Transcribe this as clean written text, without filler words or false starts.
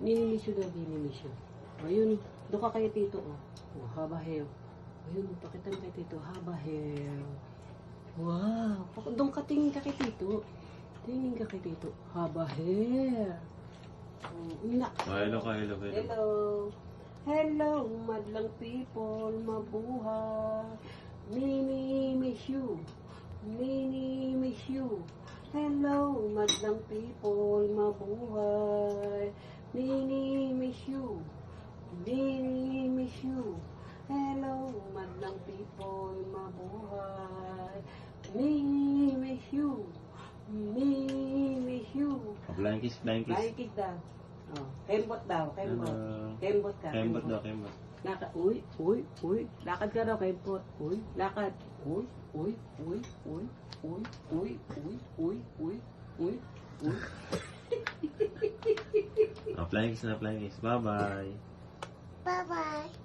Ninimiss you daw, ninimiss you. Ayun, doon ka kay Tito, oh. Oh, haba hair. Ayun, pakita mo kay Tito, haba hair. Wow, doon ka, tingin ka kay Tito. Tingin ka kay Tito, haba hair. Hello ka, hello, hello. Hello. Hello, madlang people, mabuhay. Minimiss you. Minimiss you. Hello, madlang people, mabuhay. Minimiss you. Minimiss you. Hello, madlang people, mabuhay. Minimiss you. Minimiss you. Flying kiss, flying kiss. Flying kiss daw. Oh, kembot daw, kembot. Hello. Kembot ka. Kembot daw, kembot. Lakad, uy. Lakad ka daw, kembot. Uy, lakad. Uy. Flying kiss na, flying kiss. Bye-bye. Bye-bye.